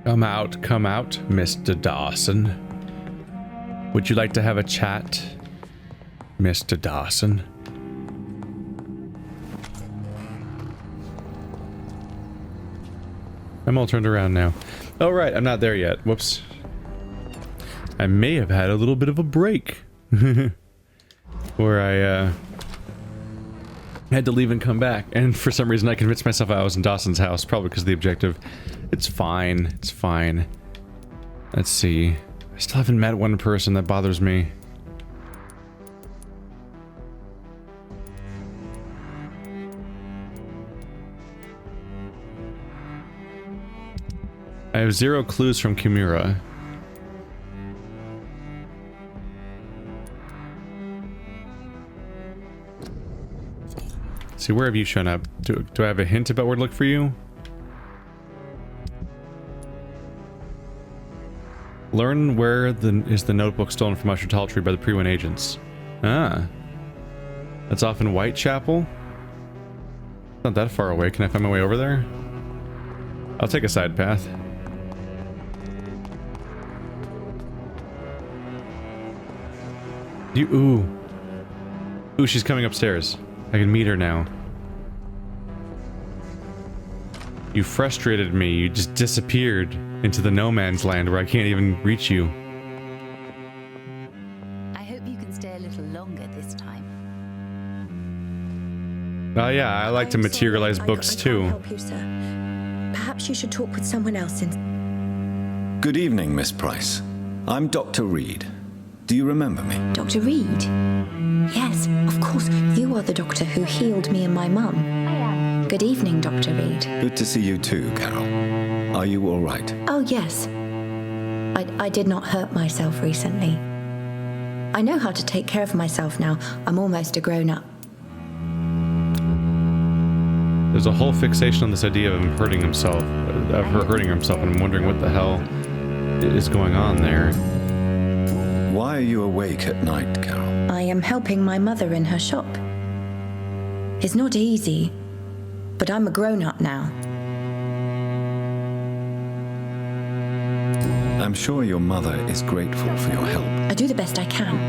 Come out, Mr. Dawson. Would you like to have a chat, Mr. Dawson? I'm all turned around now. Oh, right, I'm not there yet. Whoops. I may have had a little bit of a break. Where I, had to leave and come back. And for some reason I convinced myself I was in Dawson's house, probably because of the objective. It's fine. It's fine. Let's see. I still haven't met one person that bothers me. I have 0 clues from Kimura. See, where have you shown up? Do I have a hint about where to look for you? Learn where is the notebook stolen from Usher Tree by the Pre-1 agents. Ah. That's off in Whitechapel? Not that far away. Can I find my way over there? I'll take a side path. Ooh, she's coming upstairs. I can meet her now. You frustrated me. You just disappeared into the no man's land where I can't even reach you. I hope you can stay a little longer this time. Oh yeah, I like to materialize books too. I can't help you, sir. Perhaps you should talk with someone else. Good evening, Miss Price. I'm Dr. Reid. Do you remember me? Dr. Reid? Yes, of course. You are the doctor who healed me and my mum. Good evening, Dr. Reid. Good to see you too, Carol. Are you all right? Oh, yes. I did not hurt myself recently. I know how to take care of myself now. I'm almost a grown-up. There's a whole fixation on this idea of him hurting himself, of her hurting herself, and I'm wondering what the hell is going on there. Why are you awake at night, Carol? I am helping my mother in her shop. It's not easy, but I'm a grown-up now. I'm sure your mother is grateful for your help. I do the best I can.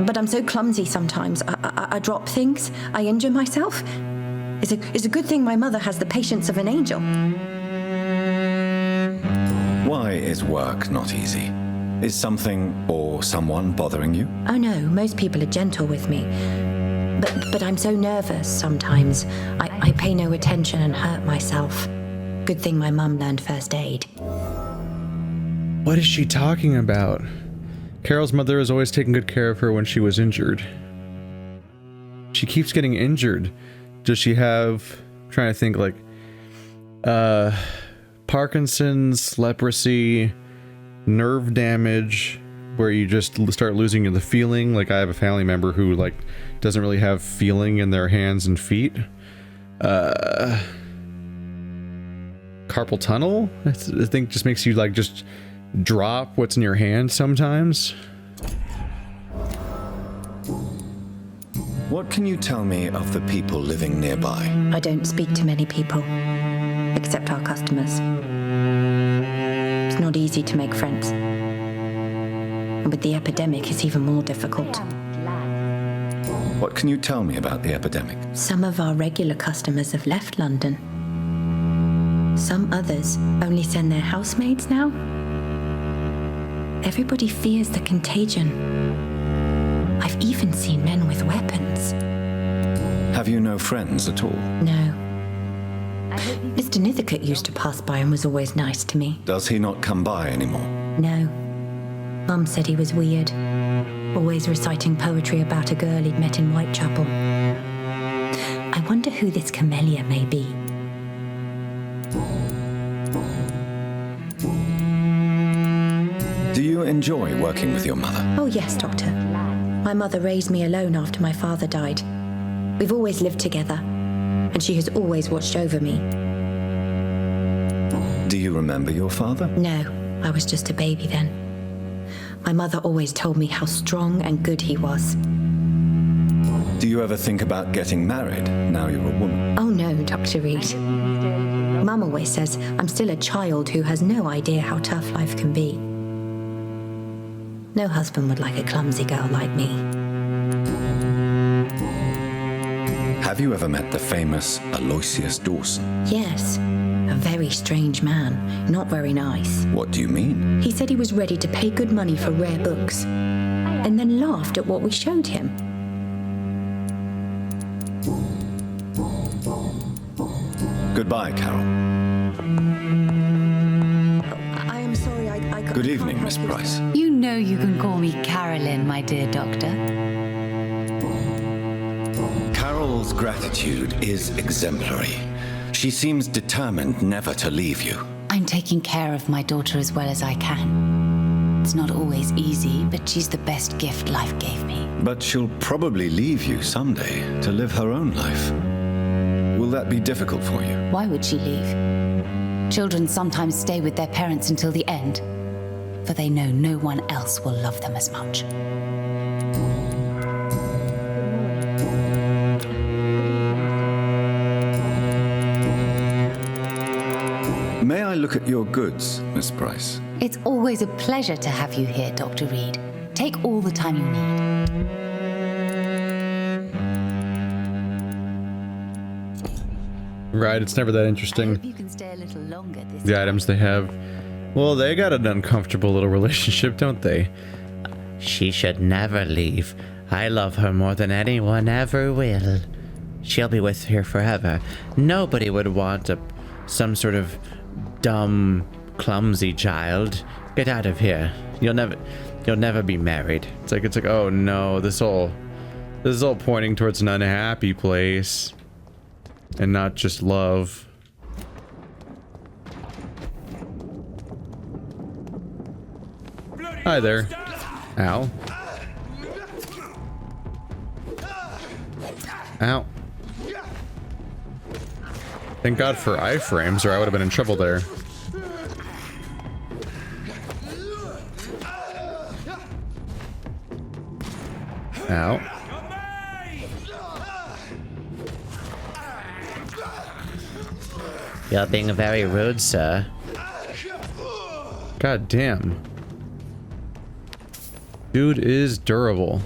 But I'm so clumsy sometimes. I drop things. I injure myself. It's a good thing my mother has the patience of an angel. Why is work not easy? Is something or someone bothering you? Oh no, most people are gentle with me. But I'm so nervous sometimes. I pay no attention and hurt myself. Good thing my mum learned first aid. What is she talking about? Carol's mother has always taken good care of her when she was injured. She keeps getting injured. Does she have... I'm trying to think, like... Parkinson's, leprosy, nerve damage, where you just start losing the feeling. Like, I have a family member who, like, doesn't really have feeling in their hands and feet. Carpal tunnel? I think just makes you, like, just drop what's in your hand sometimes. What can you tell me of the people living nearby? I don't speak to many people, except our customers. It's not easy to make friends. And with the epidemic, it's even more difficult. What can you tell me about the epidemic? Some of our regular customers have left London. Some others only send their housemaids now. Everybody fears the contagion. I've even seen men with weapons. Have you no friends at all? No. Mr. Nithercote used to pass by and was always nice to me. Does he not come by anymore? No. Mum said he was weird. Always reciting poetry about a girl he'd met in Whitechapel. I wonder who this camellia may be. Do you enjoy working with your mother? Oh yes, Doctor. My mother raised me alone after my father died. We've always lived together, and she has always watched over me. Do you remember your father? No, I was just a baby then. My mother always told me how strong and good he was. Do you ever think about getting married now you're a woman? Oh no, Dr. Reid. Mum always says I'm still a child who has no idea how tough life can be. No husband would like a clumsy girl like me. Have you ever met the famous Aloysius Dawson? Yes, a very strange man, not very nice. What do you mean? He said he was ready to pay good money for rare books, and then laughed at what we showed him. Goodbye, Carol. I am sorry, I Good evening, Miss Price. You know you can call me Carolyn, my dear doctor. Carol's gratitude is exemplary. She seems determined never to leave you. I'm taking care of my daughter as well as I can. It's not always easy, but she's the best gift life gave me. But she'll probably leave you someday to live her own life. Will that be difficult for you? Why would she leave? Children sometimes stay with their parents until the end, for they know no one else will love them as much. May I look at your goods, Miss Price? It's always a pleasure to have you here, Dr. Reid. Take all the time you need. Right, it's never that I interesting. hope you can stay a little longer this The time. items they have. Well, they got an uncomfortable little relationship, don't they? She should never leave. I love her more than anyone ever will. She'll be with her forever. Nobody would want some sort of dumb, clumsy child. Get out of here. You'll never be married. It's like, oh no, this is all pointing towards an unhappy place. And not just love. Hi there. Ow. Ow. Thank God for iframes, or I would have been in trouble there. Ow. You're being very rude, sir. God damn. Dude is durable.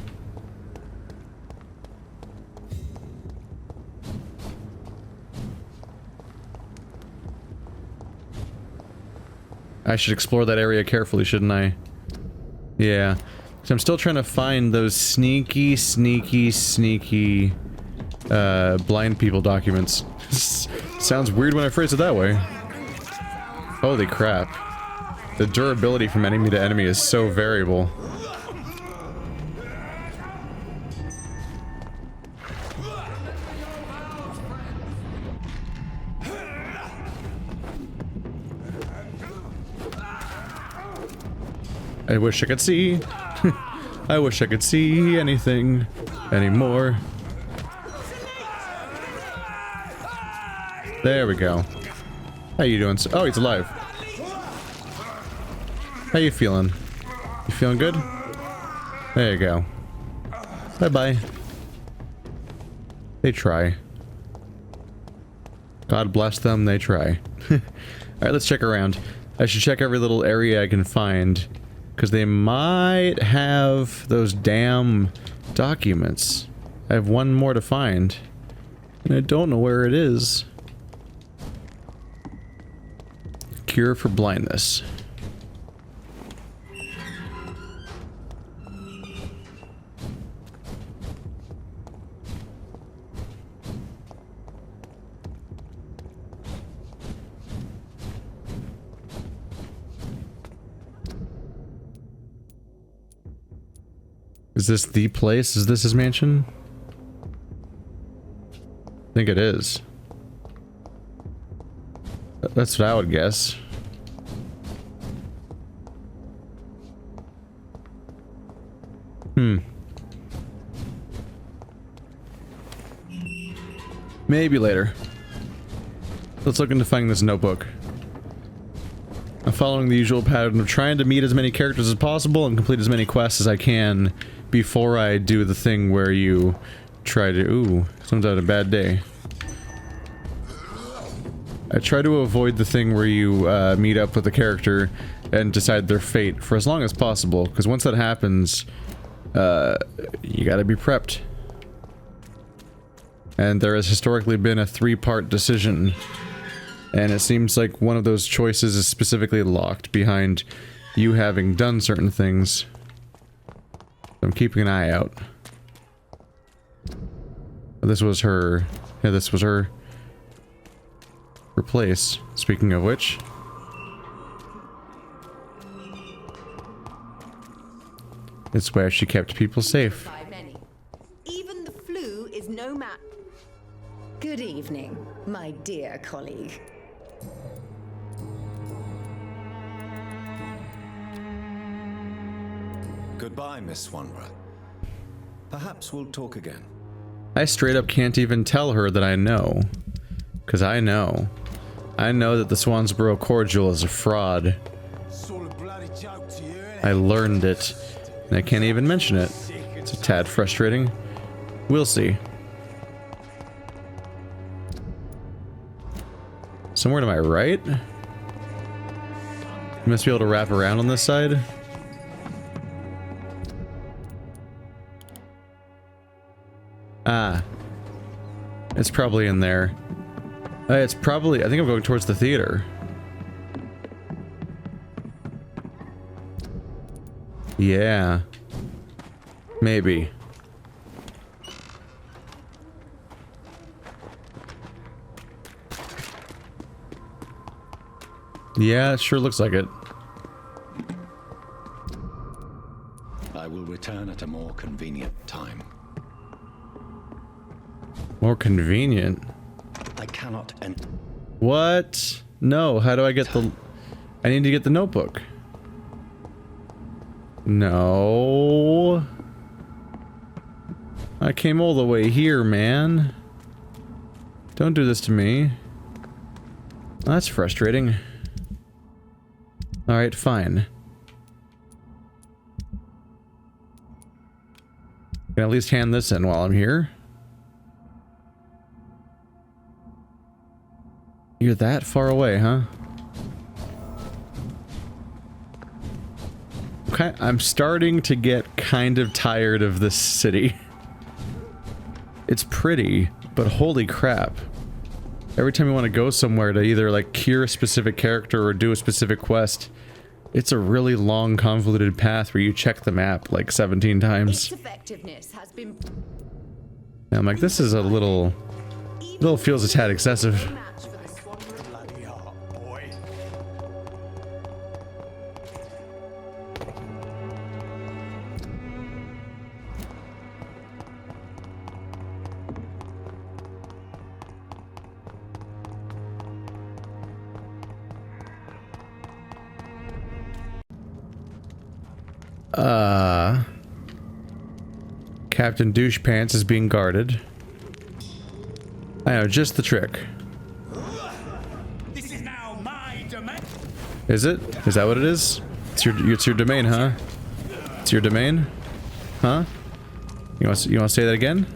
I should explore that area carefully, shouldn't I? Yeah. So I'm still trying to find those sneaky blind people documents. Sounds weird when I phrase it that way. Holy crap. The durability from enemy to enemy is so variable. I wish I could see. I wish I could see anything anymore. There we go. How you doing? Oh, he's alive. How you feeling? You feeling good? There you go. Bye-bye. They try. God bless them, they try. Alright, let's check around. I should check every little area I can find, because they might have those damn documents. I have one more to find, and I don't know where it is. Cure for blindness. Is this the place? Is this his mansion? I think it is. That's what I would guess. Maybe later. Let's look into finding this notebook. I'm following the usual pattern of trying to meet as many characters as possible and complete as many quests as I can before I do the thing where you try to— ooh, someone's had a bad day. I try to avoid the thing where you meet up with a character and decide their fate for as long as possible, because once that happens, you gotta be prepped. And there has historically been a 3-part decision, and it seems like one of those choices is specifically locked behind you having done certain things. I'm keeping an eye out. This was her... yeah, this was her place. Speaking of which... it's where she kept people safe. By many. Even the flu is no match. Good evening, my dear colleague. Goodbye, Miss Swanborough. Perhaps we'll talk again. I straight up can't even tell her that I know. Because I know. I know that the Swanborough cordial is a fraud. I learned it. And I can't even mention it. It's a tad frustrating. We'll see. Somewhere to my right? You must be able to wrap around on this side. Ah. It's probably in there. It's probably... I think I'm going towards the theater. Yeah. Maybe. Yeah, it sure looks like it. I will return at a more convenient time. More convenient? I cannot end. What? No, how do I get the... I need to get the notebook. No. I came all the way here, man. Don't do this to me. That's frustrating. Alright, fine. Can at least hand this in while I'm here. You're that far away, huh? Okay, I'm starting to get kind of tired of this city. It's pretty, but holy crap. Every time you want to go somewhere to either like cure a specific character or do a specific quest, it's a really long, convoluted path where you check the map like 17 times. Its effectiveness has been... And I'm like, this is a little feels a tad excessive. Captain Douchepants is being guarded. I know, just the trick. This is now my domain. Is it? Is that what it is? It's your domain, huh? It's your domain? Huh? You want to say that again?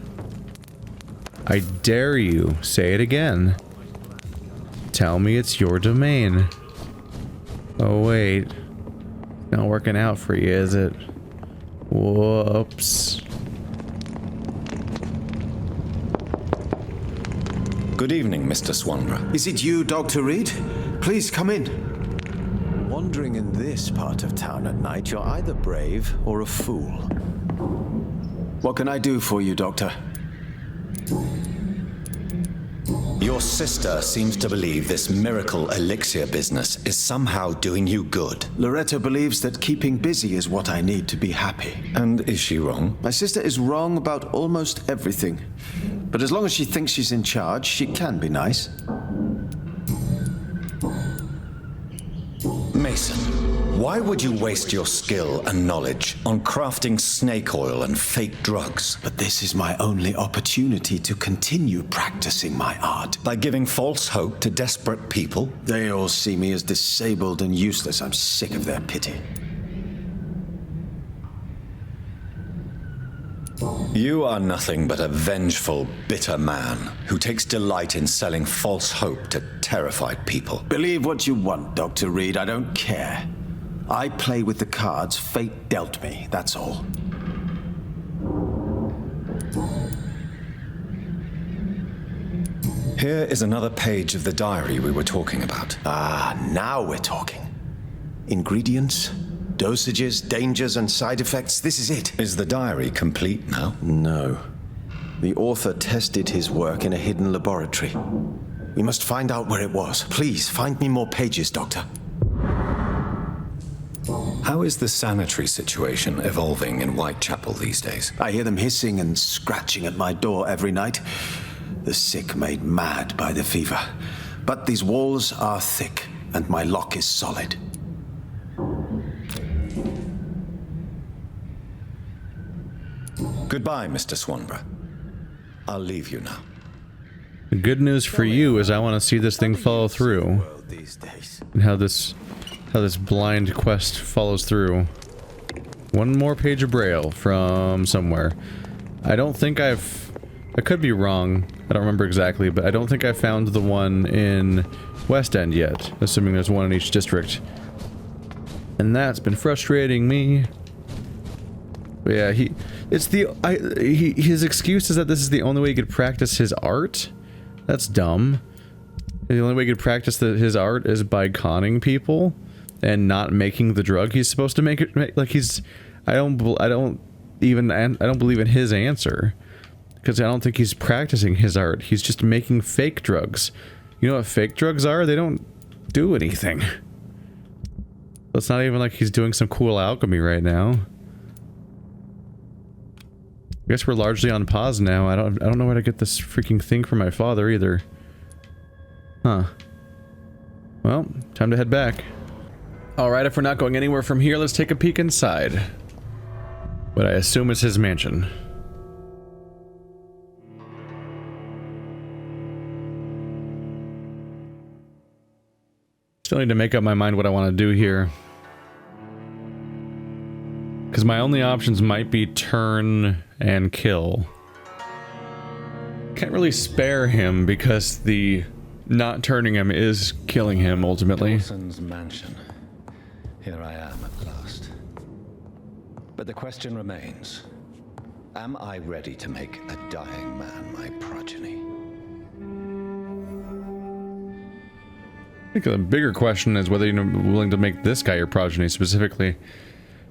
I dare you. Say it again. Tell me it's your domain. Oh wait. Not working out for you, is it? Whoops. Good evening, Mr. Swanborough. Is it you, Dr. Reid? Please come in. Wandering in this part of town at night, you're either brave or a fool. What can I do for you, Doctor? Your sister seems to believe this miracle elixir business is somehow doing you good. Loretta believes that keeping busy is what I need to be happy. And is she wrong? My sister is wrong about almost everything. But as long as she thinks she's in charge, she can be nice. Mason, why would you waste your skill and knowledge on crafting snake oil and fake drugs? But this is my only opportunity to continue practicing my art. By giving false hope to desperate people? They all see me as disabled and useless. I'm sick of their pity. You are nothing but a vengeful, bitter man who takes delight in selling false hope to terrified people. Believe what you want, Dr. Reid. I don't care. I play with the cards fate dealt me, that's all. Here is another page of the diary we were talking about. Ah, now we're talking. Ingredients, dosages, dangers, and side effects. This is it. Is the diary complete now? No. The author tested his work in a hidden laboratory. We must find out where it was. Please, find me more pages, Doctor. How is the sanitary situation evolving in Whitechapel these days? I hear them hissing and scratching at my door every night. The sick made mad by the fever. But these walls are thick, and my lock is solid. Goodbye, Mr. Swanborough. I'll leave you now. The good news for you is I want to see this thing follow through. And how this blind quest follows through. One more page of Braille from somewhere. I don't think I could be wrong. I don't remember exactly, but I don't think I found the one in West End yet, assuming there's one in each district. And that's been frustrating me. But yeah, his excuse is that this is the only way he could practice his art. That's dumb. The only way he could practice his art is by conning people and not making the drug he's supposed to make. Like I don't believe in his answer, because I don't think he's practicing his art. He's just making fake drugs. You know what fake drugs are? They don't do anything. It's not even like he's doing some cool alchemy right now. I guess we're largely on pause now. I don't know where to get this freaking thing from my father either. Huh. Well, time to head back. Alright, if we're not going anywhere from here, let's take a peek inside. What I assume is his mansion. Still need to make up my mind what I want to do here. Because my only options might be turn and kill. Can't really spare him because the not turning him is killing him ultimately. Dawson's mansion. Here I am at last. But the question remains, am I ready to make a dying man my progeny? I think the bigger question is whether you're willing to make this guy your progeny specifically.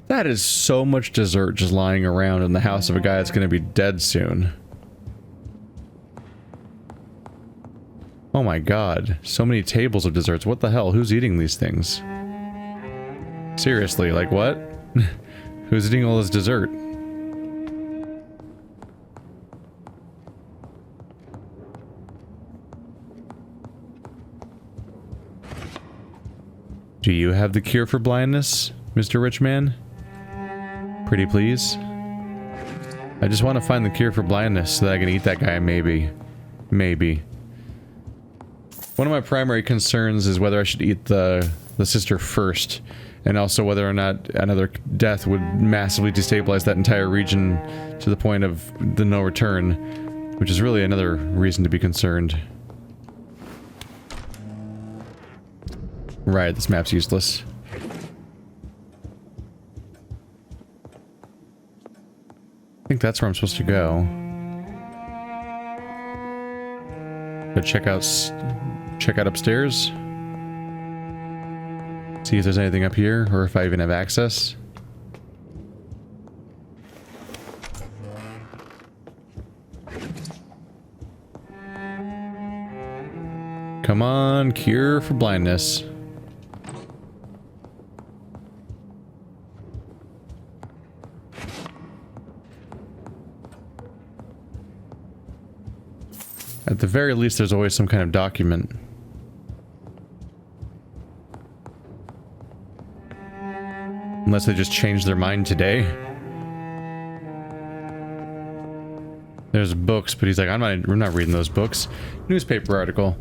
That is so much dessert just lying around in the house of a guy that's going to be dead soon. Oh my god, so many tables of desserts. What the hell? Who's eating these things? Seriously, like what? Who's eating all this dessert? Do you have the cure for blindness, Mr. Rich Man? Pretty please? I just want to find the cure for blindness so that I can eat that guy, maybe. Maybe. One of my primary concerns is whether I should eat the sister first, and also whether or not another death would massively destabilize that entire region to the point of the no return, which is really another reason to be concerned. Right, this map's useless. I think that's where I'm supposed to go. Go check out upstairs. See if there's anything up here, or if I even have access. Come on, cure for blindness. At the very least, there's always some kind of document. Unless they just changed their mind today. There's books, but he's like, I'm not reading those books. Newspaper article.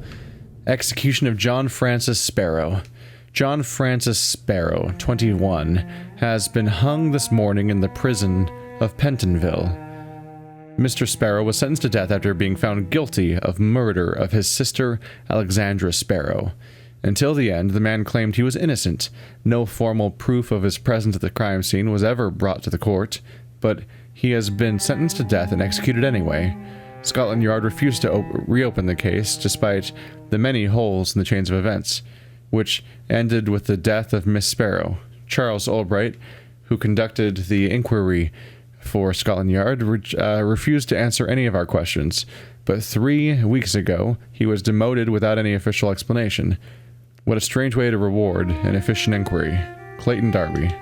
Execution of John Francis Sparrow. John Francis Sparrow, 21, has been hung this morning in the prison of Pentonville. Mr. Sparrow was sentenced to death after being found guilty of murder of his sister, Alexandra Sparrow. Until the end, the man claimed he was innocent. No formal proof of his presence at the crime scene was ever brought to the court, but he has been sentenced to death and executed anyway. Scotland Yard refused to reopen the case, despite the many holes in the chains of events, which ended with the death of Miss Sparrow. Charles Albright, who conducted the inquiry for Scotland Yard, refused to answer any of our questions, but 3 weeks ago he was demoted without any official explanation. What a strange way to reward an efficient inquiry. Clayton Darby.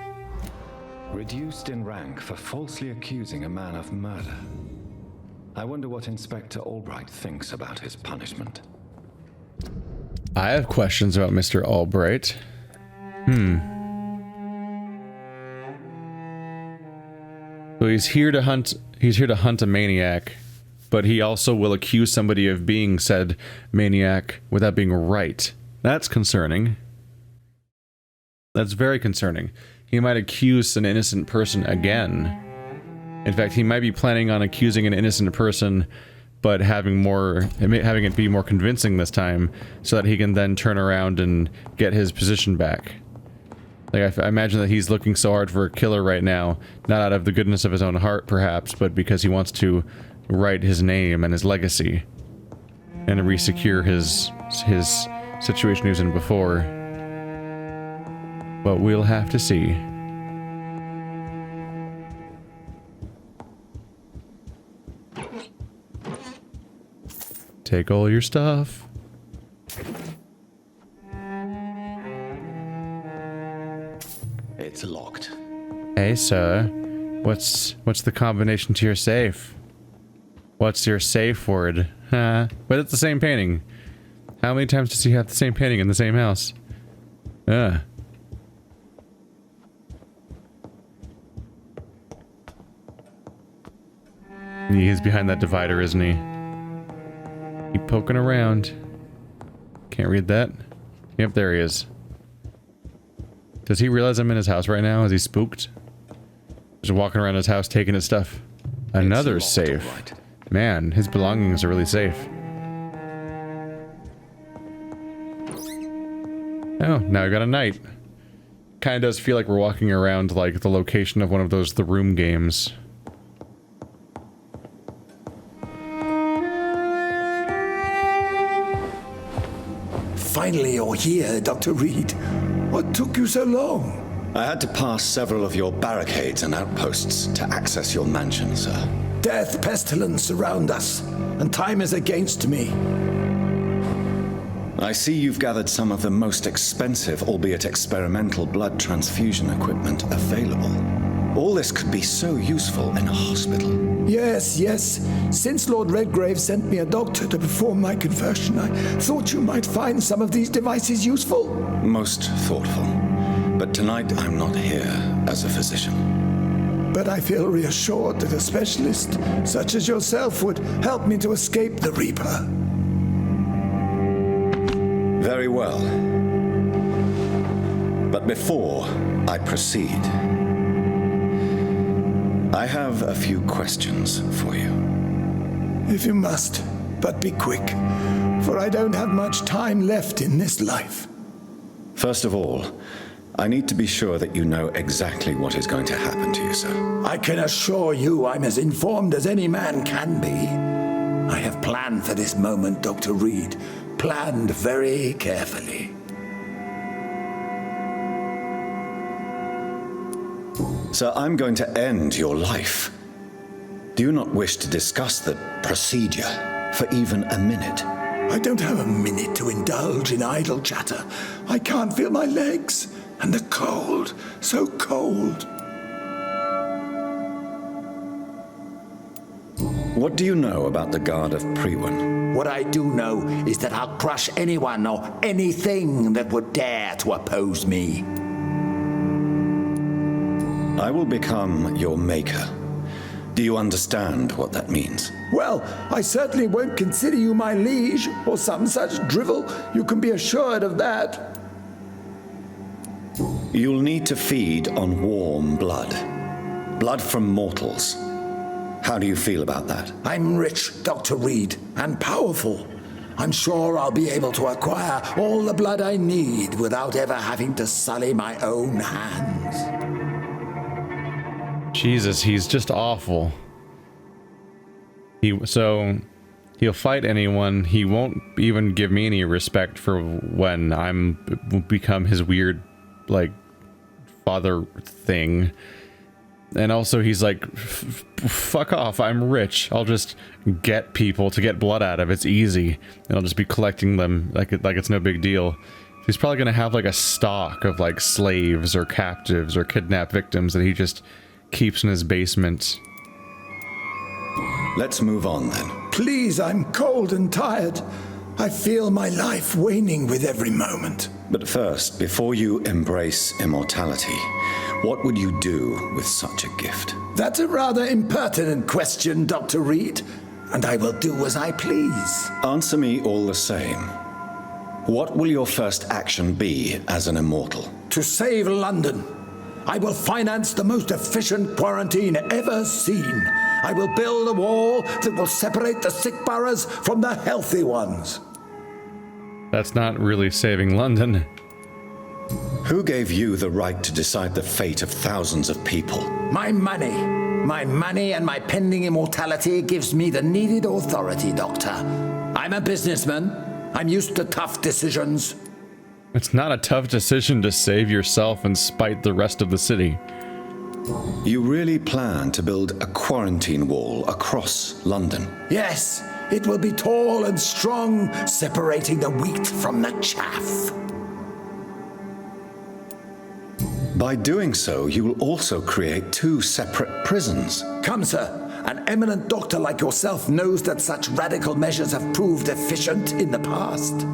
Reduced in rank for falsely accusing a man of murder. I wonder what Inspector Albright thinks about his punishment. I have questions about Mr. Albright. So he's here to hunt a maniac, but he also will accuse somebody of being said maniac without being right. That's concerning. That's very concerning. He might accuse an innocent person again. In fact, he might be planning on accusing an innocent person, but having it be more convincing this time, so that he can then turn around and get his position back. Like, I imagine that he's looking so hard for a killer right now, not out of the goodness of his own heart, perhaps, but because he wants to right his name and his legacy, and re-secure his situation he was in before. But we'll have to see. Take all your stuff. It's locked. Hey, sir. What's the combination to your safe? What's your safe word? Huh? But it's the same painting. How many times does he have the same painting in the same house? He's behind that divider, isn't he? Keep poking around. Can't read that. Yep, there he is. Does he realize I'm in his house right now? Is he spooked? Just walking around his house taking his stuff. Another safe. Right. Man, his belongings are really safe. Oh, now we got a knight. Kinda does feel like we're walking around like the location of one of those The Room games. Finally you're here, Dr. Reid. What took you so long? I had to pass several of your barricades and outposts to access your mansion, sir. Death, pestilence surround us, and time is against me. I see you've gathered some of the most expensive, albeit experimental, blood transfusion equipment available. All this could be so useful in a hospital. Yes. Since Lord Redgrave sent me a doctor to perform my conversion, I thought you might find some of these devices useful. Most thoughtful. But tonight I'm not here as a physician. But I feel reassured that a specialist such as yourself would help me to escape the Reaper. Very well. But before I proceed, I have a few questions for you. If you must, but be quick, for I don't have much time left in this life. First of all, I need to be sure that you know exactly what is going to happen to you, sir. I can assure you I'm as informed as any man can be. I have planned for this moment, Dr. Reid. Planned very carefully. Sir, I'm going to end your life. Do you not wish to discuss the procedure for even a minute? I don't have a minute to indulge in idle chatter. I can't feel my legs. And the cold, so cold. What do you know about the Guard of Priwen? What I do know is that I'll crush anyone or anything that would dare to oppose me. I will become your maker. Do you understand what that means? Well, I certainly won't consider you my liege or some such drivel. You can be assured of that. You'll need to feed on warm blood. Blood from mortals. How do you feel about that? I'm rich, Dr. Reid, and powerful. I'm sure I'll be able to acquire all the blood I need without ever having to sully my own hands. Jesus, he's just awful. So he'll fight anyone. He won't even give me any respect for when I'm become his weird, like, father thing. And also he's like, fuck off, I'm rich. I'll just get people to get blood out of. It's easy. And I'll just be collecting them like it's no big deal. He's probably gonna have like a stock of like slaves or captives or kidnapped victims that he just keeps in his basement. Let's move on then. Please, I'm cold and tired. I feel my life waning with every moment. But first, before you embrace immortality, what would you do with such a gift? That's a rather impertinent question, Dr. Reid, and I will do as I please. Answer me all the same. What will your first action be as an immortal? To save London, I will finance the most efficient quarantine ever seen. I will build a wall that will separate the sick boroughs from the healthy ones. That's not really saving London. Who gave you the right to decide the fate of thousands of people? My money. My money and my pending immortality gives me the needed authority, Doctor. I'm a businessman. I'm used to tough decisions. It's not a tough decision to save yourself and spite the rest of the city. You really plan to build a quarantine wall across London? Yes, it will be tall and strong, separating the wheat from the chaff. By doing so, you will also create 2 separate prisons. Come, sir. An eminent doctor like yourself knows that such radical measures have proved efficient in the past.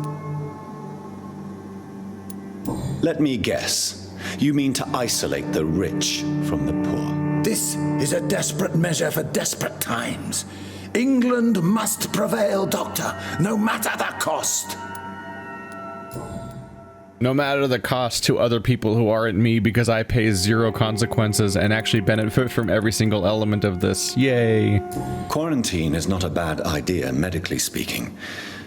Let me guess. You mean to isolate the rich from the poor? This is a desperate measure for desperate times. England must prevail, Doctor, no matter the cost. No matter the cost to other people who aren't me, because I pay 0 consequences and actually benefit from every single element of this. Yay. Quarantine is not a bad idea, medically speaking.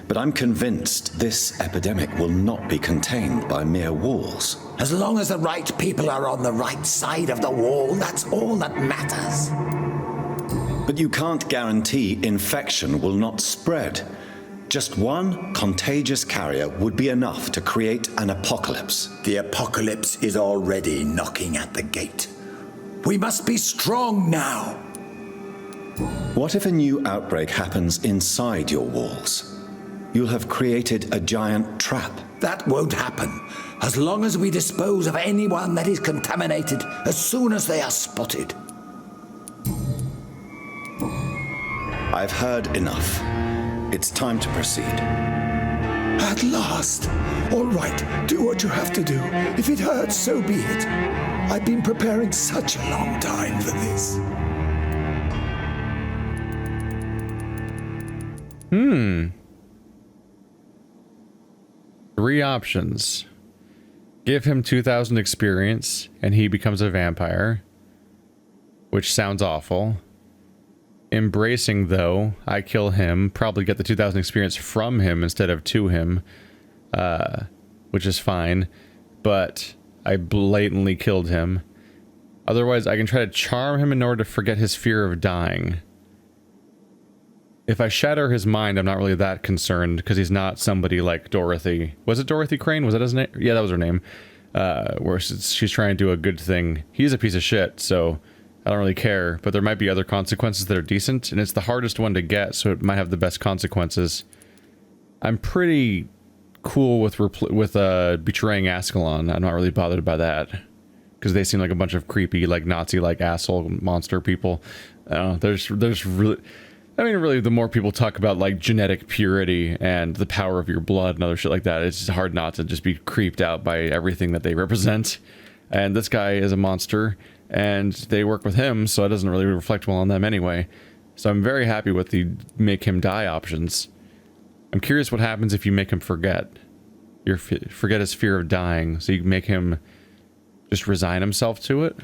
But I'm convinced this epidemic will not be contained by mere walls. As long as the right people are on the right side of the wall, that's all that matters. But you can't guarantee infection will not spread. Just one contagious carrier would be enough to create an apocalypse. The apocalypse is already knocking at the gate. We must be strong now. What if a new outbreak happens inside your walls? You'll have created a giant trap. That won't happen, as long as we dispose of anyone that is contaminated as soon as they are spotted. I've heard enough. It's time to proceed. At last. All right, do what you have to do. If it hurts, so be it. I've been preparing such a long time for this. 3 options. Give him 2,000 experience and he becomes a vampire, which sounds awful. Embracing, though, I kill him, probably get the 2,000 experience from him instead of to him, which is fine, but I blatantly killed him. Otherwise, I can try to charm him in order to forget his fear of dying. If I shatter his mind, I'm not really that concerned, because he's not somebody like Dorothy. Was it Dorothy Crane? Was that his name? Yeah, that was her name. Where she's trying to do a good thing. He's a piece of shit, so I don't really care. But there might be other consequences that are decent, and it's the hardest one to get, so it might have the best consequences. I'm pretty cool with betraying Ascalon. I'm not really bothered by that, because they seem like a bunch of creepy, like Nazi-like asshole monster people. There's really... I mean, really, the more people talk about, like, genetic purity and the power of your blood and other shit like that, it's just hard not to just be creeped out by everything that they represent. And this guy is a monster, and they work with him, so it doesn't really reflect well on them anyway. So I'm very happy with the make him die options. I'm curious what happens if you make him forget. Forget his fear of dying, so you make him just resign himself to it?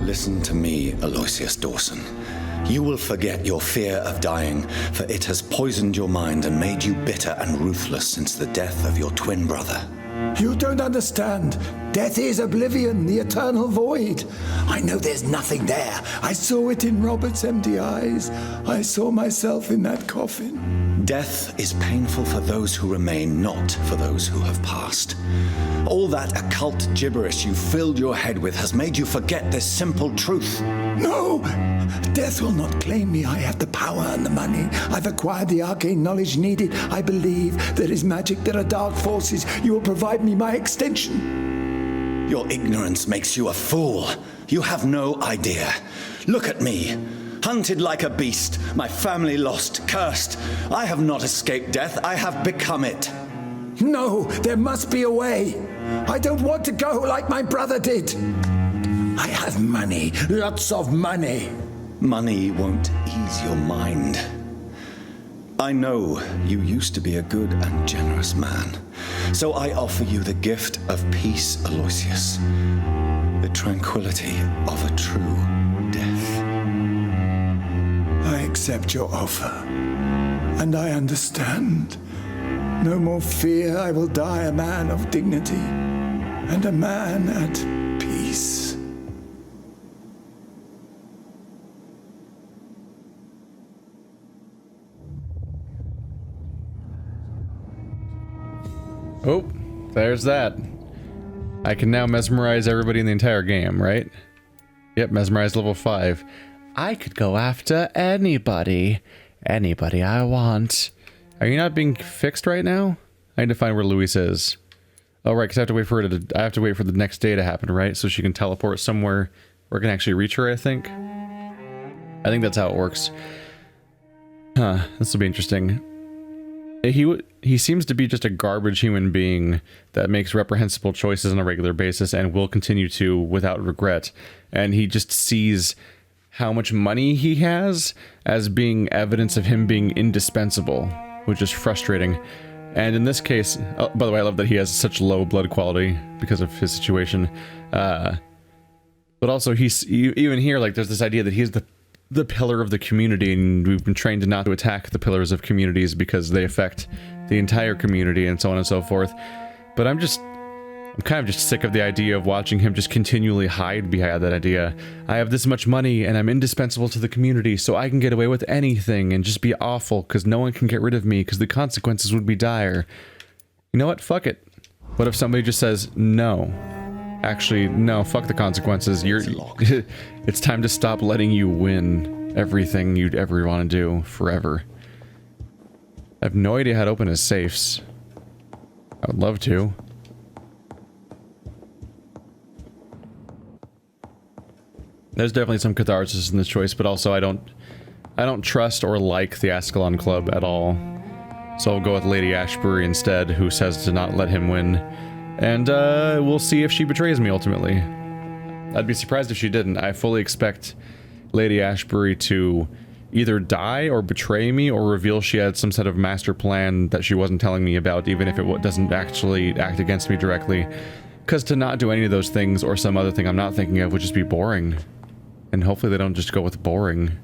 Listen to me, Aloysius Dawson. You will forget your fear of dying, for it has poisoned your mind and made you bitter and ruthless since the death of your twin brother. You don't understand. Death is oblivion, the eternal void. I know there's nothing there. I saw it in Robert's empty eyes. I saw myself in that coffin. Death is painful for those who remain, not for those who have passed. All that occult gibberish you filled your head with has made you forget this simple truth. No! Death will not claim me. I have the power and the money. I've acquired the arcane knowledge needed. I believe there is magic, there are dark forces. You will provide me my extension. Your ignorance makes you a fool. You have no idea. Look at me. Hunted like a beast, my family lost, cursed. I have not escaped death, I have become it. No, there must be a way. I don't want to go like my brother did. I have money, lots of money. Money won't ease your mind. I know you used to be a good and generous man, so I offer you the gift of peace, Aloysius. The tranquility of a true death. I accept your offer, and I understand. No more fear, I will die a man of dignity, and a man at peace. Oh, there's that. I can now mesmerize everybody in the entire game, right? Yep, mesmerize level 5. I could go after anybody. Anybody I want. Are you not being fixed right now? I need to find where Louise is. Oh, right, because I have to wait for her to, I have to wait for the next day to happen, right? So she can teleport somewhere where I can actually reach her, I think. I think that's how it works. Huh, this will be interesting. He seems to be just a garbage human being that makes reprehensible choices on a regular basis and will continue to without regret. And he just sees how much money he has as being evidence of him being indispensable, which is frustrating. And in this case, oh, by the way, I love that he has such low blood quality because of his situation. But also, even here, like, there's this idea that he's the pillar of the community, and we've been trained not to attack the pillars of communities because they affect the entire community and so on and so forth. But I'm kind of just sick of the idea of watching him just continually hide behind that idea. I have this much money and I'm indispensable to the community, so I can get away with anything and just be awful because no one can get rid of me because the consequences would be dire. You know what? Fuck it. What if somebody just says, no. Actually, no, fuck the consequences. It's time to stop letting you win everything you'd ever want to do forever. I have no idea how to open his safes. I would love to. There's definitely some catharsis in this choice, but also I don't trust or like the Ascalon Club at all. So I'll go with Lady Ashbury instead, who says to not let him win. And we'll see if she betrays me ultimately. I'd be surprised if she didn't. I fully expect Lady Ashbury to either die or betray me or reveal she had some sort of master plan that she wasn't telling me about, even if it doesn't actually act against me directly. Because to not do any of those things or some other thing I'm not thinking of would just be boring. And hopefully they don't just go with boring.